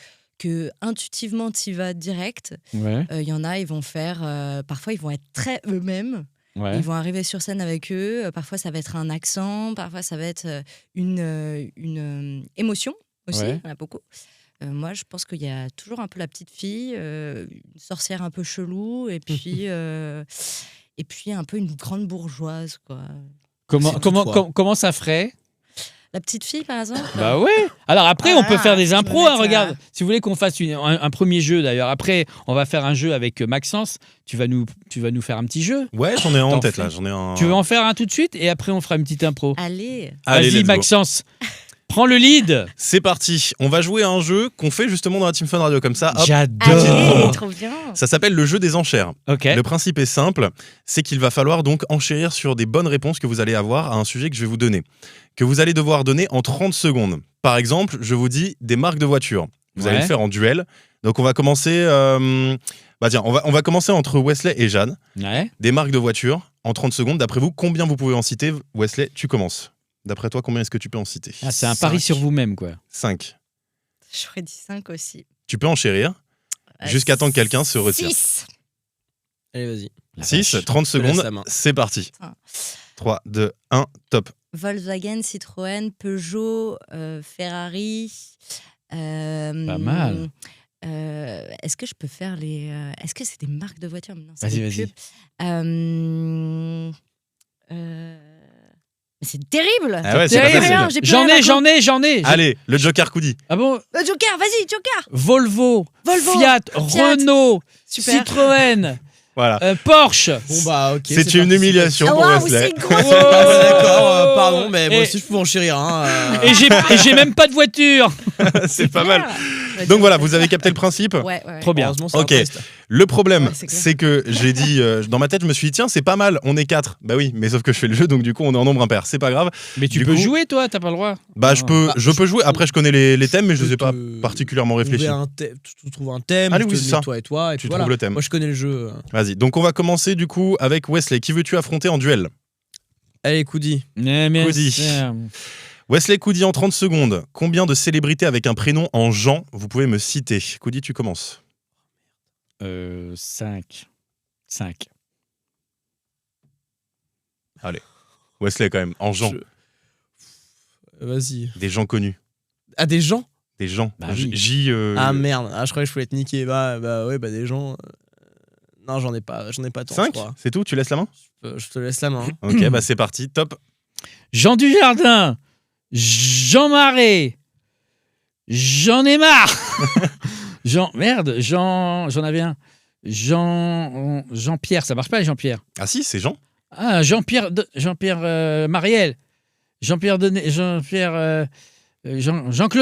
intuitivement t'y vas direct. Ouais, Il y en a, ils vont faire. Parfois, ils vont être très eux-mêmes. ouais. Ils vont arriver sur scène avec eux. Parfois, ça va être un accent. Parfois, ça va être une émotion aussi. Ouais. Il y en a beaucoup. Moi, je pense qu'il y a toujours un peu la petite fille, une sorcière un peu chelou, et puis un peu une grande bourgeoise, quoi. Comment, C'est comment, tout, toi. comment ça ferait? La petite fille, par exemple. Bah ouais. Alors après, on peut Ah, faire des tu me impros. mets Hein, ça. regarde, si vous voulez qu'on fasse un premier jeu d'ailleurs. Après, on va faire un jeu avec Maxence. Tu vas nous faire un petit jeu. Ouais, j'en ai un en T'en tête fais. là. J'en ai un. Tu veux en faire un tout de suite et après on fera une petite impro. Allez. Allez, Vas-y let's go. Maxence, prends le lead. C'est parti. On va jouer à un jeu qu'on fait justement dans la Team Fun Radio comme ça. Hop. J'adore. Allez, trop bien. Ça s'appelle le jeu des enchères. Ok. Le principe est simple, c'est qu'il va falloir donc enchérir sur des bonnes réponses que vous allez avoir à un sujet que je vais vous donner, que vous allez devoir donner en 30 secondes. Par exemple, je vous dis des marques de voitures. Vous allez Ouais. le faire en duel. Donc on va commencer. Bah tiens, on va commencer entre Wesley et Jeanne. Ouais. Des marques de voitures en 30 secondes. D'après vous, combien vous pouvez en citer? Wesley, tu commences. D'après toi, combien est-ce que tu peux en citer? Ah, c'est un pari sur vous-même quoi. 5. J'aurais dit 5 aussi. Tu peux enchérir jusqu'à temps que quelqu'un se retire. 6. Allez, vas-y. La 6, vache. 30 te laisse secondes, la main. c'est parti. Ah. 3, 2, 1, top. Volkswagen, Citroën, Peugeot, Ferrari. Pas mal. Est-ce que je peux faire les. Est-ce que c'est des marques de voitures? Non, c'est Vas-y, des vas-y. pubs. Mais c'est terrible! Ah ouais, c'est Terrible. pas facile. Rien, j'ai plus J'en rien à ai, j'en ai. Allez, le Joker Coudi. Ah bon? Joker, vas-y, Joker! Volvo, Volvo, Fiat, Renault, Super. Citroën, Voilà. Porsche. Bon, bah, ok. C'est une parti. humiliation Ah pour waouh, Wesley. c'est une grosse Wow. D'accord, pardon, mais moi Et- aussi je pouvais en chérir. Hein, Et j'ai même pas de voiture. C'est pas mal. mal. Donc voilà, vous avez capté le principe. Ouais, ouais. Trop bien. Heureusement, c'est Ok. un test. Le problème, Ouais, c'est clair. c'est que j'ai dit, dans ma tête, je me suis dit, tiens, c'est pas mal, on est 4. Bah oui, mais sauf que je fais le jeu, donc du coup, on est en nombre impair. C'est pas grave. Mais tu Du peux coup- jouer toi, t'as pas le droit. Bah, je peux, Bah, je peux jouer. Après, je connais les thèmes, mais je les ai pas te- particulièrement réfléchis. Tu trouves un thème, Allez, tu oui, te c'est le ça. mets toi et toi. Et Tu puis trouves voilà. le thème. Moi je connais le jeu. Vas-y. Donc, on va commencer du coup avec Wesley. Qui veux-tu affronter en duel? Allez, Koudi. Mais Cody. Wesley Coudi en 30 secondes. Combien de célébrités avec un prénom en Jean vous pouvez me citer? Coudi, tu commences. 5. Wesley, quand même, en Jean. Vas-y. Des gens connus. Ah, des gens? Des gens. Bah oui. Ah merde, ah, je croyais que je pouvais être niqué. Bah ouais, bah des gens. Non, j'en ai pas tant. 5 je crois. C'est tout? Tu laisses la main? Je te laisse la main. hein. Ok, bah c'est parti. Top. Jean Dujardin, Jean Marais, j'en ai marre. J'en avais un. Jean-Pierre, ça marche pas Jean-Pierre. Ah si, c'est Jean. Ah, Jean-Pierre Mariel. Jean-Claude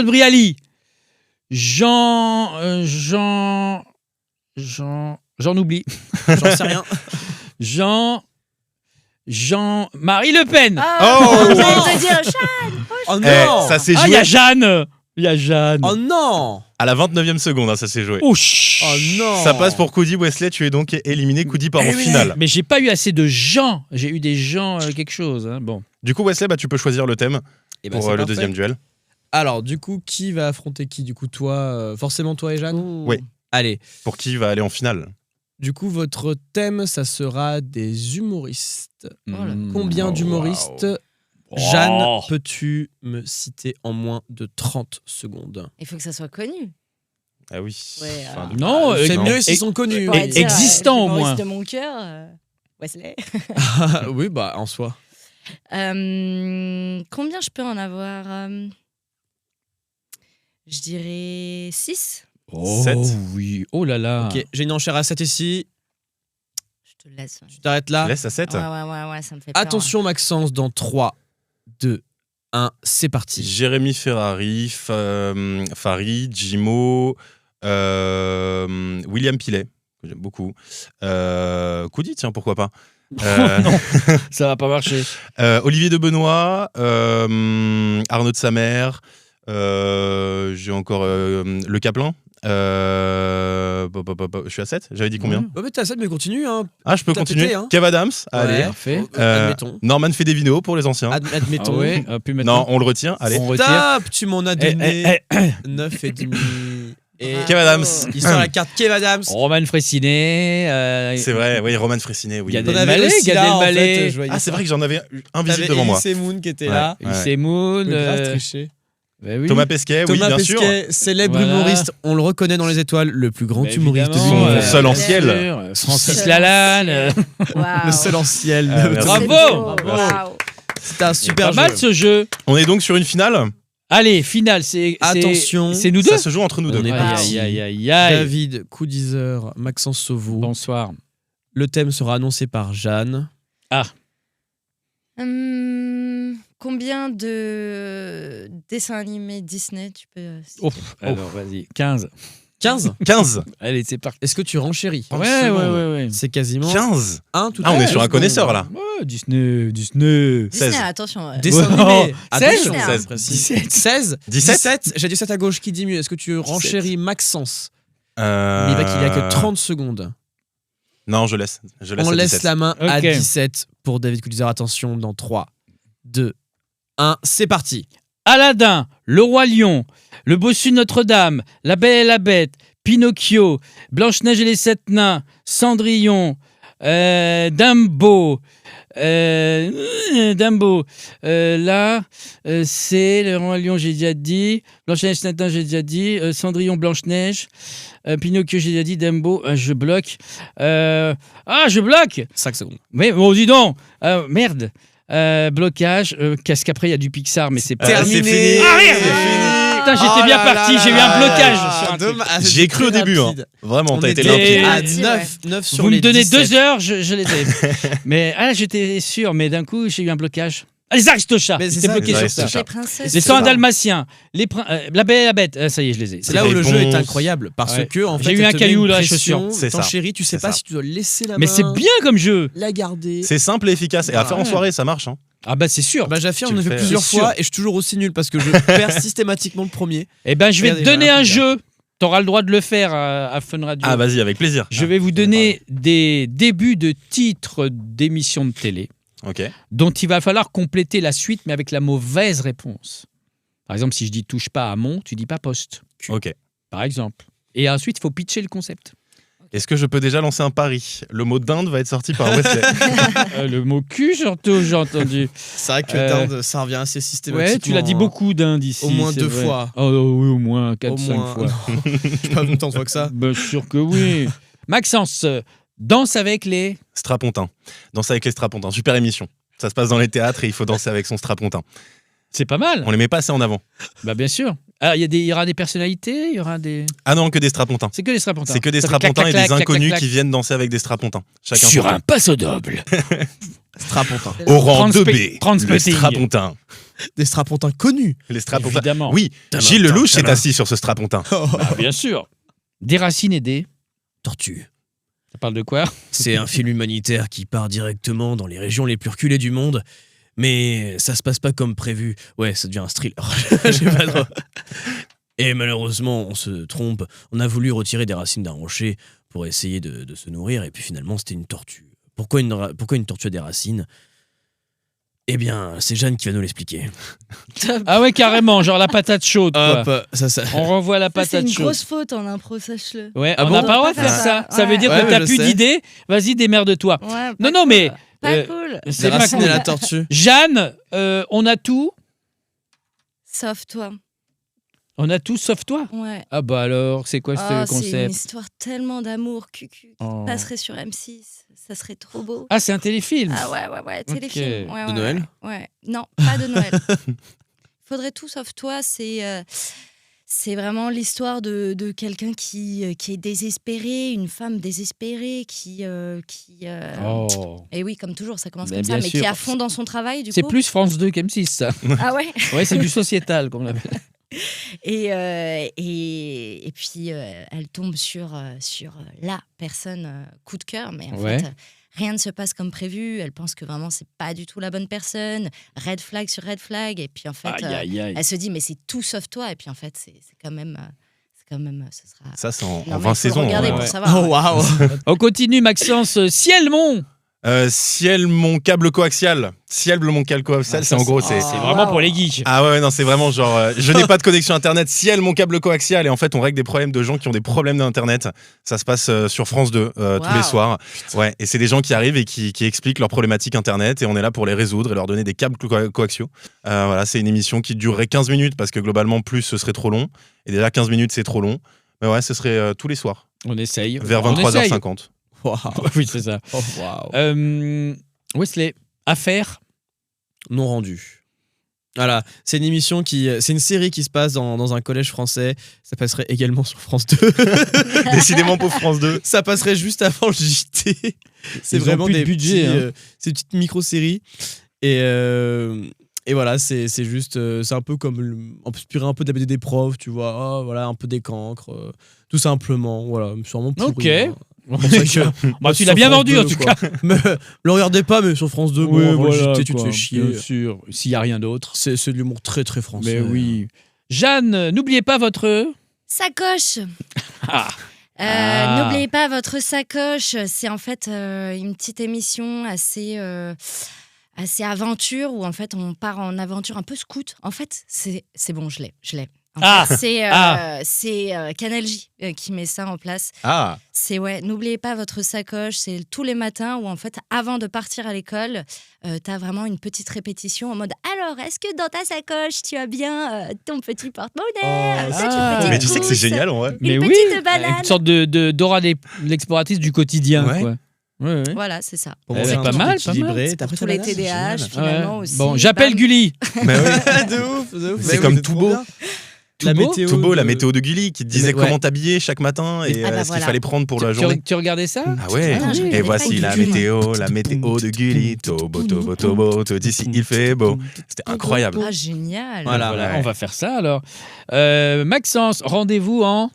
Brialy. J'en oublie. J'en sais rien. Jean-Marie Le Pen. Ah, Oh j'allais te dire, Oh Eh, non! ça s'est Ah, il y joué a Jeanne. Il y a Jeanne. Oh non! à la 29e seconde, hein, ça s'est joué. Oh, chut. Oh non! Ça passe pour Coudi. Wesley, tu es donc éliminé. Coudi part en finale. Mais j'ai pas eu assez de gens. J'ai eu des gens quelque chose. Hein. Bon. Du coup, Wesley, bah, tu peux choisir le thème Eh ben, pour c'est le parfait. deuxième duel. Alors, du coup, qui va affronter qui? Du coup, toi, forcément toi et Jeanne? Oui. Allez. Pour qui va aller en finale? Du coup, votre thème, ça sera des humoristes. là. Combien Oh, d'humoristes, wow. Jeanne, Oh. peux-tu me citer en moins de 30 secondes? Il faut que ça soit connu. Ah oui. Ouais, Enfin, alors. Non, C'est non. mieux s'ils Et- sont connus. Je pourrais Et- dire, existant, au l'humoriste moins. de mon cœur, Wesley. Oui, bah, en soi. Combien je peux en avoir Je dirais 6. Oh 7. oui. Oh là là. Ok, j'ai une enchère à 7 ici. Je te laisse. Tu t'arrêtes là. Tu laisses à 7. Ouais, ça me fait peur. Attention, Maxence, dans 3, 2, 1, c'est parti. Jérémy Ferrari, Farid, Jimo, William Pilet, que j'aime beaucoup. Coudi, tiens, pourquoi pas. Non, ça va pas marcher. Olivier de Benoît, Arnaud de Samer, J'ai encore le Kaplan. Je suis à 7. J'avais dit combien? Ouais, mais t'as ça, mais continue. Hein. Ah, je peux T'as continuer. pété, hein. Kev Adams. Allez. Parfait. Admettons. Norman Fedevino pour les anciens. Admettons. Ah ouais, puis maintenant, Non, on le retient. Allez. on retire. Stop, tu m'en as donné 9 et demi. Et Kev Adams. il sort la carte Kev Adams. Roman Fressinet. C'est vrai, oui, Roman Fressinet, oui. Gad T'en avais Elmaleh, aussi Gad là, en fait, Elmaleh. je voyais Ah, c'est ça. vrai que j'en avais un visible T'avais devant moi. Elise Moon qui était Ouais. là. Ilse Moon. Le grave triché. Bah oui. Thomas Pesquet, oui, Thomas bien sûr. Pesquet, célèbre Voilà. humoriste, on le reconnaît dans les étoiles, le plus grand Bah, humoriste du évidemment, monde. Seul en bien ciel. sûr. Francis Seul Lalanne. Waouh. Le seul en ciel. Ah, merci. Bravo. Waouh. C'était un super Pas jeu. mal ce jeu. On est donc sur une finale. Allez, finale. Attention. C'est nous deux. Ça se joue entre nous deux. On est Aïe, parti. aïe, aïe, aïe. David, Coudizer, Maxence Sauvou. Bonsoir. Le thème sera annoncé par Jeanne. Combien de dessins animés Disney tu peux citer? Alors, vas-y. 15. 15. 15. Allez, c'est parti. Est-ce que tu renchéris? Ouais. C'est quasiment 15. un tout Ah, on à est fait. sur un connaisseur là. Ouais, Disney. Disney, 16. attention. Dessin Ouais. animé. Attention, 16. c'est précis. 16. 17. J'ai dit 7 à gauche. Qui dit mieux? Est-ce que tu renchéris Maxence? Mais Euh... il va qu'il a que 30 secondes. Non, je laisse. On à laisse 17. la main à Ok. 17 pour David Coudizer. Attention, dans 3, 2, 1, c'est parti. Aladdin, le roi lion, le bossu de Notre-Dame, la Belle et la Bête, Pinocchio, Blanche-Neige et les sept nains, Cendrillon, Dumbo. Là, c'est le roi lion, j'ai déjà dit. Blanche-Neige et les sept nains, j'ai déjà dit. Cendrillon, Blanche-Neige. Pinocchio, j'ai déjà dit. Dumbo, je bloque. Je bloque. 5 secondes. Mais bon, dis donc. Merde. Blocage. Qu'est-ce qu'après, il y a du Pixar, mais c'est pas. C'est fini. Ah, merde. C'est fini. Putain, j'étais bien parti, j'ai eu un blocage sur un truc. J'y ai cru au début. Hein. Vraiment, t'as été était- limpide. à Ouais. 9 sur Vous les me donnez 17. 2 heures, je les ai. Mais j'étais sûr, mais d'un coup, j'ai eu un blocage. Ah, les Aristochats, Mais c'est j'étais ça, bloqué les sur ça. Aristochats. Les princesses. Les C'est 100 ça. dalmatiens, la Belle et la Bête, ça y est, je les ai. C'est là où le Réponse. jeu est incroyable parce Ouais. que en fait, J'ai eu elle un te met caillou une dans la pression, chaussure. C'est t'en ça. chéris, tu sais C'est pas ça. si tu dois laisser la main. Mais c'est bien comme jeu. La garder. C'est simple et efficace. Et à faire en Ouais. soirée, ça marche. Hein. Ah bah c'est sûr. Bah j'affirme, Tu on a le fait fais. plusieurs C'est fois sûr. et je suis toujours aussi nul parce que je perds systématiquement le premier. Eh ben, je vais te Regardez, donner j'ai un un truc, jeu. T'auras le droit de le faire à Fun Radio. Ah, vas-y, avec plaisir. Je vais vous donner des débuts de titres d'émissions de télé Ok. dont il va falloir compléter la suite, mais avec la mauvaise réponse. Par exemple, si je dis touche pas à mon, tu dis pas poste. Ok. Par exemple. Et ensuite, il faut pitcher le concept. Est-ce que je peux déjà lancer un pari? Le mot dinde va être sorti par Wesley. Le mot cul, surtout, j'ai entendu. C'est vrai que Euh, ça revient assez systématiquement. Ouais, tu l'as dit beaucoup d'Inde ici. Au moins c'est 2 vrai. fois. Oh oui, au moins 4-5 Au moins. fois. Je pas tant de fois que ça. Bien sûr que oui. Maxence, danse avec les... Strapontin. Danser avec les strapontins. Super émission. Ça se passe dans les théâtres et il faut danser avec son strapontin. C'est pas mal. On les met pas assez en avant. Bah bien sûr. Ah, il y aura des personnalités, il y aura des... Ah non, que des strapontins. C'est que des strapontins. C'est que des Ça fait strapontins et clac, des clac, inconnus clac, qui clac. viennent danser avec des strapontins. Chacun Sur son un passo double. Strapontin. Au rang Transpe- 2B, le transpotting. strapontin. Des strapontins connus. Les strapontins. Évidemment. Oui, Gilles Lelouch s'est assis sur ce strapontin. Ah, bien sûr. Des racines et des... Tortue. Ça parle de quoi? C'est un film humanitaire qui part directement dans les régions les plus reculées du monde. Mais ça se passe pas comme prévu. Ouais, ça devient un thriller. Je sais pas trop. Et malheureusement, on se trompe. On a voulu retirer des racines d'un rocher pour essayer de se nourrir. Et puis finalement, c'était une tortue. Pourquoi une tortue a des racines? Eh bien, c'est Jeanne qui va nous l'expliquer. Ah ouais, carrément, genre la patate chaude, quoi. Hop, ça. On renvoie la Ça, c'est patate une chaude. grosse faute en impro, sache-le. Ouais, Ah on bon n'a pas le droit On de peut faire pas ça. faire Ça ça. veut dire Ouais, que mais t'as je plus sais. d'idées. Vas-y, démerde-toi. Ouais, Non, non, mais Pas euh, cool. Les c'est pas racines cool. et la tortue. Jeanne, on a tout. Sauf toi. On a tout sauf toi. Ouais. Ah bah alors, c'est quoi Oh, ce c'est une concept? histoire tellement d'amour, cucu, qui Oh. passerait sur M6. Ça serait trop beau. Ah, c'est un téléfilm. Ah ouais, téléfilm. Ouais, De ouais, Noël ouais. Non, pas de Noël. Faudrait tout sauf toi, c'est vraiment l'histoire de quelqu'un qui est désespéré, une femme désespérée qui Oh. et oui, comme toujours, ça commence Mais comme ça, bien mais sûr. qui est à fond dans son travail du C'est coup. plus France 2 qu'M6, ça. Ah ouais. Ouais, c'est du sociétal, comme on l'appelle. Et puis elle tombe sur la personne coup de cœur, mais en Ouais. fait rien ne se passe comme prévu. Elle pense que vraiment, c'est pas du tout la bonne personne. Red flag sur red flag. Et puis en fait, elle se dit, mais c'est tout sauf toi. Et puis en fait, c'est quand même. Ce sera... Ça, c'est en Non, mais 20 faut saisons. regarder hein. pour savoir. Oh waouh. On continue, Maxence. Ciel-Mont. Ciel, mon câble coaxial. Ciel, mon câble coaxial, c'est en gros, c'est. C'est vraiment pour les geeks. Ah ouais, non, c'est vraiment genre, je n'ai pas de connexion internet, ciel, mon câble coaxial, et en fait, on règle des problèmes de gens qui ont des problèmes d'internet. Ça se passe sur France 2 tous les soirs. Ouais, et c'est des gens qui arrivent et qui expliquent leurs problématiques internet, et on est là pour les résoudre et leur donner des câbles coaxiaux. Voilà, c'est une émission qui durerait 15 minutes parce que globalement, plus ce serait trop long. Et déjà, 15 minutes, c'est trop long. Mais ouais, ce serait tous les soirs, On essaye. vers On essaye. 23h50. Waouh. Oui, c'est ça. Oh, waouh. Wesley, affaire. Non rendu. Voilà, c'est une émission c'est une série qui se passe dans un collège français. Ça passerait également sur France 2. Décidément, pauvre France 2. Ça passerait juste avant le JT. C'est Ils ont vraiment plus de des budget, petits, ces petites micro-séries. Et voilà, c'est juste, c'est un peu comme inspiré un peu d'ABD des profs, tu vois. Voilà, un peu des cancres, tout simplement. Voilà, sûrement pourri. Ok. Hein. C'est vrai que, Bah, tu sur l'as bien France vendu 2, en tout quoi. cas. Mais le regardez pas, mais sur France 2, bon, avant le JT, tu te fais chier. Bien sûr, s'il n'y a rien d'autre. C'est de l'humour très très français. Mais oui. Jeanne, n'oubliez pas votre. Sacoche. Ah. Ah. N'oubliez pas votre sacoche. C'est en fait une petite émission assez aventure où en fait on part en aventure un peu scout. En fait, c'est bon, je l'ai. En fait, c'est Canal J qui met ça en place. Ah, C'est n'oubliez pas votre sacoche. C'est tous les matins où en fait, avant de partir à l'école, t'as vraiment une petite répétition en mode alors, est-ce que dans ta sacoche tu as bien ton petit porte-monnaie, mais tu sais que c'est génial en vrai. Mais une oui, petite banane. une sorte de Dora l'exploratrice du quotidien. Ouais. Quoi. Ouais. Voilà, c'est ça. Pour Eh manger ben, un pas truc mal, équilibré, C'est t'as pour pris tous ta les banane, TDAH c'est génial. finalement Ouais. aussi. Bon, j'appelle Bam. Gulli. Mais oui. de ouf. C'est Mais comme oui, tout trop beau. bien. Tout La beau météo. Tout beau, la météo de Gulli qui te disait Ouais. comment t'habiller chaque matin et Ah bah ce qu'il voilà. fallait prendre pour la journée. Tu regardais ça? Ah ouais, Ah, je et regardais voici pas du la tout. météo de Gulli. Tobo, tobo, tobo, tout d'ici, il fait beau. C'était incroyable. Ah, génial. Voilà. Voilà, Ouais. on va faire ça alors. Maxence, rendez-vous en.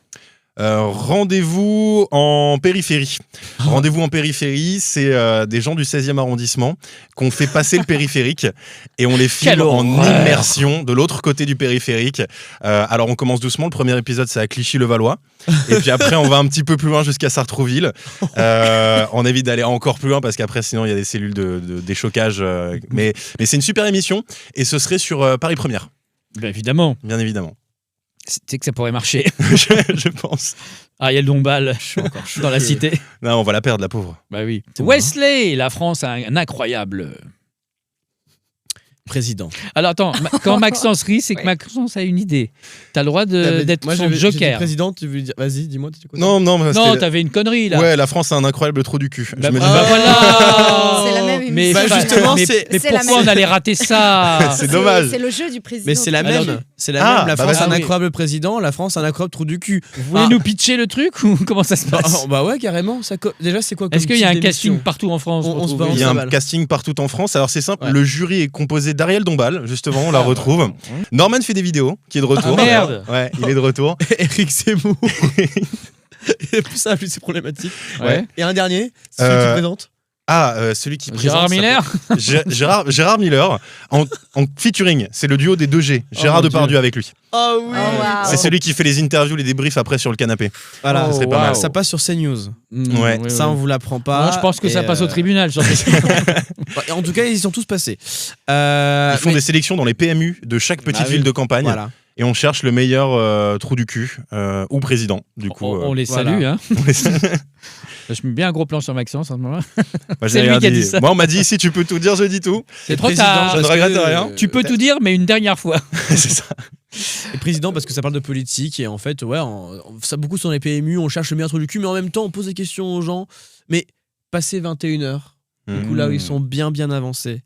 Rendez-vous en périphérie. Rendez-vous en périphérie, c'est des gens du 16e arrondissement qu'on fait passer le périphérique et on les filme Quelle en horreur. immersion de l'autre côté du périphérique. Alors on commence doucement, le premier épisode c'est à Clichy-le-Valois et puis après on va un petit peu plus loin jusqu'à Sartrouville. On évite d'aller encore plus loin parce qu'après sinon il y a des cellules d'échocage. Mais c'est une super émission et ce serait sur Paris Première, Ben évidemment. bien évidemment. Tu sais que ça pourrait marcher. je pense. Ariel Dombal Je suis encore dans la choqué. cité. Non, on va la perdre la pauvre. Bah oui. C'est Wesley, la France a un incroyable. Président. Alors attends, quand Maxence rit, c'est que Maxence a une idée. T'as le droit d'être Moi, son j'ai dit joker. président, tu veux dire. Vas-y, dis-moi, tu dis quoi? Non, Non, c'était- t'avais une connerie là. Ouais, la France a un incroyable trou du cul. Bah, Je me dis, bah voilà. C'est la même émission. Mais, Bah, enfin, justement, mais, c'est- mais c'est la pourquoi même. on allait rater ça? C'est dommage. C'est le jeu du président. Mais c'est la Alors, même. C'est la Ah, même. La bah France a un vas-y. incroyable président, la France a un incroyable trou du cul. Vous voulez nous pitcher le truc ou comment ça se passe? Bah ouais, carrément. Déjà, c'est quoi comme Est-ce qu'il y a un type casting d'émission partout en France? On pour se trouver- balance Il y a ça un balle. casting partout en France. Alors c'est simple, Ouais. le jury est composé d'Ariel Dombal, justement, on la retrouve. Norman fait des vidéos, qui est de retour. Ah, merde. Ouais, il est de retour. Eric Zemmour. Et plus ça, plus c'est problématique. Ouais. Et un dernier, celui qui présente. Celui qui Gérard présente, Miller. Gérard Miller en featuring. C'est le duo des 2G. Gérard mon Depardieu Dieu. avec lui. Oh oui. Oh, wow. C'est celui qui fait les interviews, les débriefs après sur le canapé. Voilà, Ça serait pas mal. Ça passe sur CNews. Ouais. Ça, on vous l'apprend pas. Moi, je pense que ça Et, passe au tribunal. Genre. En tout cas, ils y sont tous passés. Ils font des sélections dans les PMU de chaque petite Ah oui. ville de campagne. Voilà. Et on cherche le meilleur trou du cul ou président. Du coup, On les voilà. salue. Hein. on les- Je mets bien un gros plan sur Maxence en ce moment. Moi, C'est j'ai lui rien qui a dit ça. Moi, on m'a dit si tu peux tout dire, je dis tout. C'est Et trop président, tard. Je ne parce regrette que, rien. Tu peux tout dire, mais une dernière fois. C'est ça. Et président parce que ça parle de politique et en fait, ouais, ça beaucoup sur les PMU, on cherche le meilleur trou du cul, mais en même temps, on pose des questions aux gens. Mais passé 21h, du coup, là où ils sont bien avancés.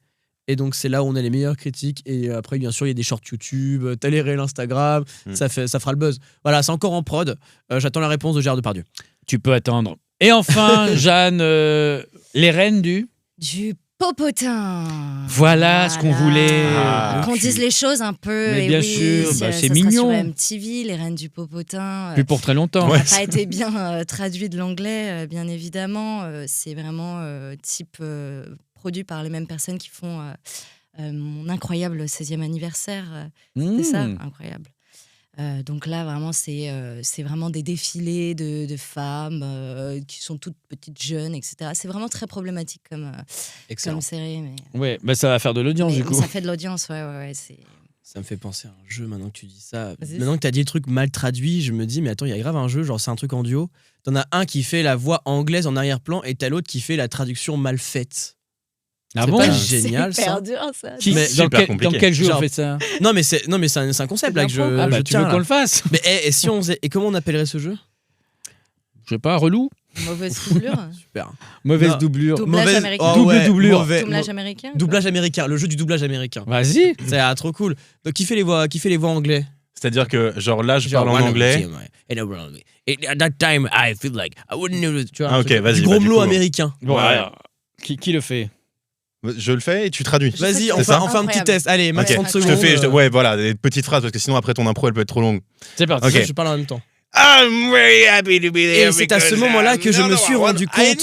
Et donc, c'est là où on a les meilleures critiques. Et après, bien sûr, il y a des shorts YouTube, t'as les réels Instagram, ça fera le buzz. Voilà, c'est encore en prod. J'attends la réponse de Gérard Depardieu. Tu peux attendre. Et enfin, Jeanne, les reines du. Du Popotin. Voilà ce qu'on voulait. Ah. Qu'on dise les choses un peu. Mais et bien oui, sûr, ça c'est sera mignon. Sur MTV, les reines du popotin. Plus pour très longtemps. Ça n'a pas été bien traduit de l'anglais, bien évidemment. C'est vraiment type produit par les mêmes personnes qui font mon incroyable 16e anniversaire. C'était ça, incroyable. Donc là, vraiment, c'est vraiment des défilés de femmes qui sont toutes petites jeunes, etc. C'est vraiment très problématique comme série. Mais, Ouais, bah ça va faire de l'audience mais du coup. ça fait de l'audience, ouais. Ça me fait penser à un jeu maintenant que tu dis ça. Vas-y. Maintenant que tu as dit le truc mal traduit, je me dis, mais attends, il y a grave un jeu, genre c'est un truc en duo. T'en as un qui fait la voix anglaise en arrière-plan et t'as l'autre qui fait la traduction mal faite. Ah C'est bon pas génial c'est ça. hyper dur, ça. Qui- Mais dans, super quel, compliqué. dans quel jeu Genre- on fait ça? Non mais c'est un concept là que je, Ah bah je tu tiens veux là. qu'on le fasse? Mais et si on faisait, et comment on appellerait ce jeu? Je sais pas, relou? Mauvaise doublure. Super. Mauvaise Non. doublure. Doublage Mauvaise- américain. Oh ouais, Doublure. mauvais- Doublage américain. Doublage américain, le jeu du doublage américain. Vas-y. C'est trop cool. Donc qui fait les voix anglais? C'est-à-dire que, genre là, je Genre, parle en anglais. At that time, I feel like I wouldn't know. Tu vois, Ah, un ok, truc- vas-y, du bah, gros du mot coup, américain. Bon, Ouais. alors, qui le fait? Je le fais et tu traduis. Vas-y, on C'est fait ça un petit Incroyable. test. Allez, max Ok, 30 je secondes. te fais, ouais, voilà, des petites phrases parce que sinon après ton impro elle peut être trop longue. C'est parti. Ok. Je parle en même temps. I'm very happy to be there. Et c'est à ce moment-là que je me suis rendu compte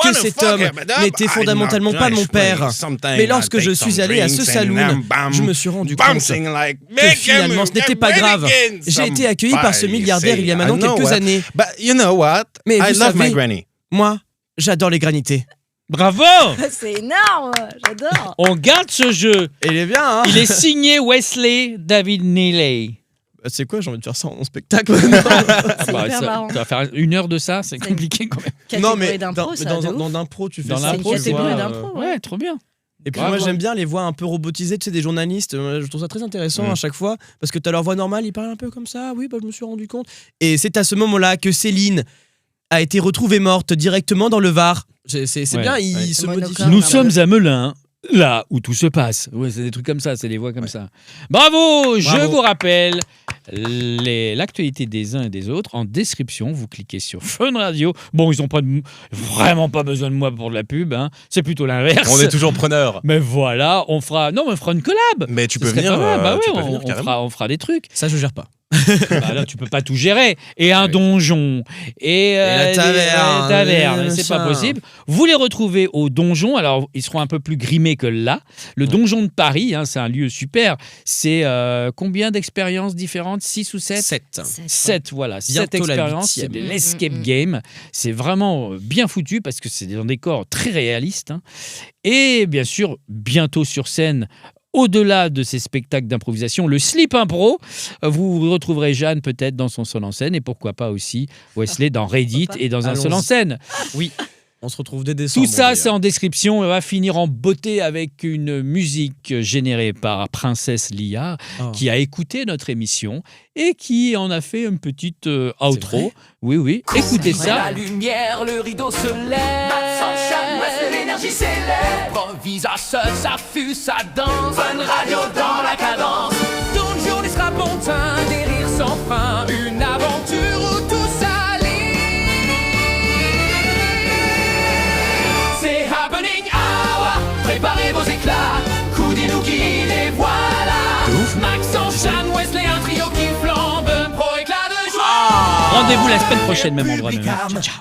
que cet homme n'était fondamentalement pas mon père. Mais lorsque je suis allé à ce saloon, je me suis rendu compte que finalement ce n'était pas grave. J'ai été accueilli par ce milliardaire il y a maintenant quelques années. But you know what? Mais I vous love my savez- granny. Moi, j'adore les granités. Bravo! C'est énorme, j'adore. On garde ce jeu. Et il est bien, hein? Il est signé Wesley David Neely. C'est quoi, j'ai envie de faire ça en spectacle? C'est Bah, hyper ça, marrant. ça va faire 1 heure de ça, c'est compliqué quand même. Catégorie d'impro, ça, de ouf. dans l'impro, tu fais Dans ça. l'impro, C'est une catégorie tu vois, d'impro, ouais. Ouais, trop bien. Et puis Bravo. moi j'aime bien les voix un peu robotisées, tu sais, des journalistes. Je trouve ça très intéressant Mm. à chaque fois parce que t'as leur voix normale, ils parlent un peu comme ça. Oui, bah je me suis rendu compte. Et c'est à ce moment-là que Céline a été retrouvée morte directement dans le Var. C'est Ouais, bien, il ouais. se Monocorde. modifie. Nous Ah, sommes à Melun, là où tout se passe. Ouais, c'est des trucs comme ça, c'est des voix comme ça. Bravo, je Bravo. vous rappelle l'actualité des uns et des autres en description. Vous cliquez sur Fun Radio. Bon, ils n'ont vraiment pas besoin de moi pour de la pub. Hein. C'est plutôt l'inverse. On est toujours preneur. Mais voilà, on fera une collab. Mais tu Ce peux serait venir. pas mal. Bah tu ouais, peux venir carrément. on fera des trucs. Ça, je gère pas. Bah là, tu peux pas tout gérer. Et un Oui. donjon. Et la taverne, taverne. les C'est pas machins. possible. Vous les retrouvez au donjon. Alors, ils seront un peu plus grimés que là. Le donjon de Paris, hein, c'est un lieu super. C'est combien d'expériences différentes? 6 ou 7? 7. 7, voilà. 7 Bientôt la expériences. C'est 8e. de l'escape game. C'est vraiment bien foutu parce que c'est des décors très réalistes. Hein. Et bien sûr, bientôt sur scène, au-delà de ces spectacles d'improvisation, le slip impro, vous retrouverez Jeanne peut-être dans son seul en scène et pourquoi pas aussi Wesley dans Reddit et dans un seul en Allons-y. scène. Oui. On se retrouve dès décembre. Tout ça, d'ailleurs. c'est en description. On va finir en beauté avec une musique générée par Princesse Lia, Oh. qui a écouté notre émission et qui en a fait une petite outro. vrai Oui, oui. Écoutez La ça. lumière, le rideau se lève. L'énergie s'élève. Improvise à seul, ça fuse, ça danse. Fun Radio dans la cadence. Toute journée sera bon teint, des rires sans fin. Une aventure où tout s'aligne. C'est Happening Hour. Préparez vos éclats. Coudez-nous qui les voilà. Maxence, Jeanne, Wesley, un trio qui flambe. Pro éclat de joie. Rendez-vous la semaine prochaine, même endroit, même heure. Ciao, ciao.